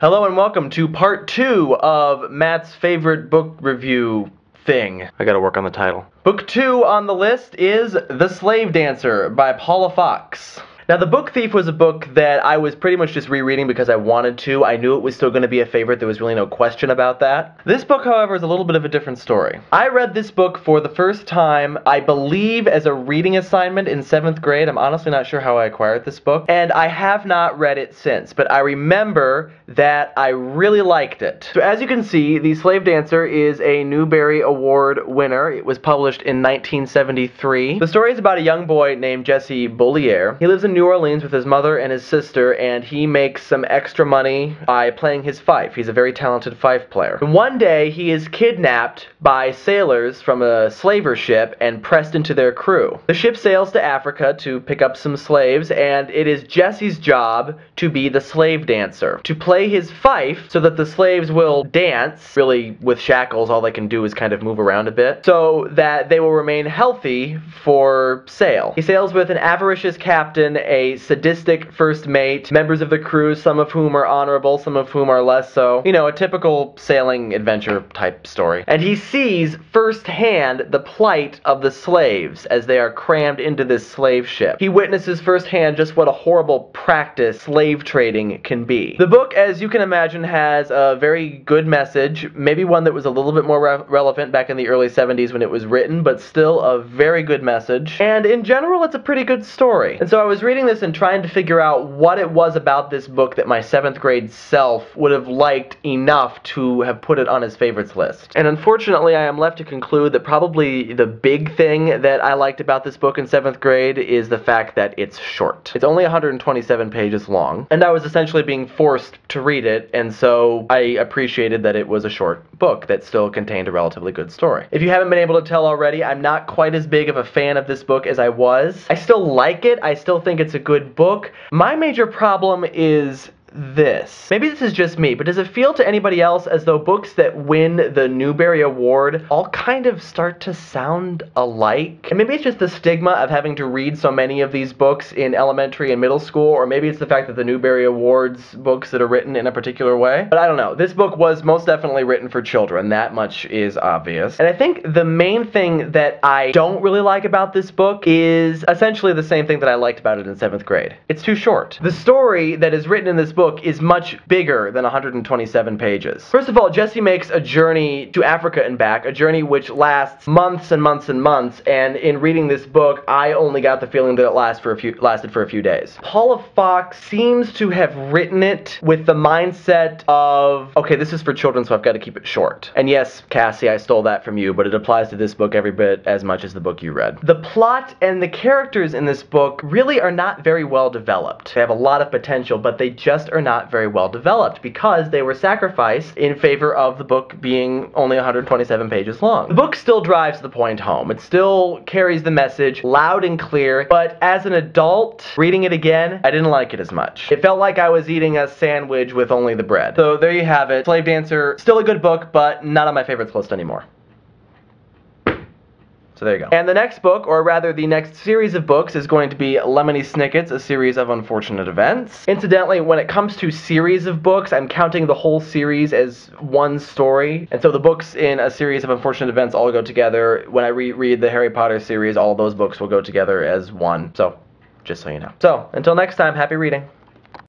Hello and welcome to part 2 of Matt's favorite book review thing. I gotta work on the title. Book 2 on the list is The Slave Dancer by Paula Fox. Now, The Book Thief was a book that I was pretty much just rereading because I wanted to. I knew it was still going to be a favorite. There was really no question about that. This book, however, is a little bit of a different story. I read this book for the first time, I believe, as a reading assignment in 7th grade. I'm honestly not sure how I acquired this book, and I have not read it since, but I remember that I really liked it. So as you can see, The Slave Dancer is a Newbery Award winner. It was published in 1973. The story is about a young boy named Jesse Bollier. He lives in New Orleans with his mother and his sister, and he makes some extra money by playing his fife. He's a very talented fife player. And one day, he is kidnapped by sailors from a slaver ship and pressed into their crew. The ship sails to Africa to pick up some slaves, and it is Jesse's job to be the slave dancer, to play his fife so that the slaves will dance. Really, with shackles, all they can do is kind of move around a bit, so that they will remain healthy for sail. He sails with an avaricious captain, a sadistic first mate, members of the crew, some of whom are honorable, some of whom are less so. You know, a typical sailing adventure type story. And he sees firsthand the plight of the slaves as they are crammed into this slave ship. He witnesses firsthand just what a horrible practice slave trading can be. The book, as you can imagine, has a very good message, maybe one that was a little bit more relevant back in the early 70s when it was written, but still a very good message. And in general, it's a pretty good story. And so I was reading this and trying to figure out what it was about this book that my 7th grade self would have liked enough to have put it on his favorites list. And unfortunately, I am left to conclude that probably the big thing that I liked about this book in 7th grade is the fact that it's short. It's only 127 pages long, and I was essentially being forced to read it, and so I appreciated that it was a short book that still contained a relatively good story. If you haven't been able to tell already, I'm not quite as big of a fan of this book as I was. I still like it. I still think it's a good book. My major problem is this. Maybe this is just me, but does it feel to anybody else as though books that win the Newbery Award all kind of start to sound alike? And maybe it's just the stigma of having to read so many of these books in elementary and middle school, or maybe it's the fact that the Newbery Awards books that are written in a particular way. But I don't know. This book was most definitely written for children. That much is obvious. And I think the main thing that I don't really like about this book is essentially the same thing that I liked about it in 7th grade. It's too short. The story that is written in this book is much bigger than 127 pages. First of all, Jesse makes a journey to Africa and back, a journey which lasts months and months and months, and in reading this book, I only got the feeling that it lasted for a few days. Paula Fox seems to have written it with the mindset of, okay, this is for children, so I've got to keep it short. And yes, Cassie, I stole that from you, but it applies to this book every bit as much as the book you read. The plot and the characters in this book really are not very well developed. They have a lot of potential, but they just are not very well developed because they were sacrificed in favor of the book being only 127 pages long. The book still drives the point home. It still carries the message loud and clear, but as an adult, reading it again, I didn't like it as much. It felt like I was eating a sandwich with only the bread. So there you have it. Slave Dancer, still a good book, but not on my favorites list anymore. So there you go. And the next book, or rather the next series of books, is going to be Lemony Snicket's A Series of Unfortunate Events. Incidentally, when it comes to series of books, I'm counting the whole series as one story. And so the books in A Series of Unfortunate Events all go together. When I reread the Harry Potter series, all of those books will go together as one. So, just so you know. So, until next time, happy reading.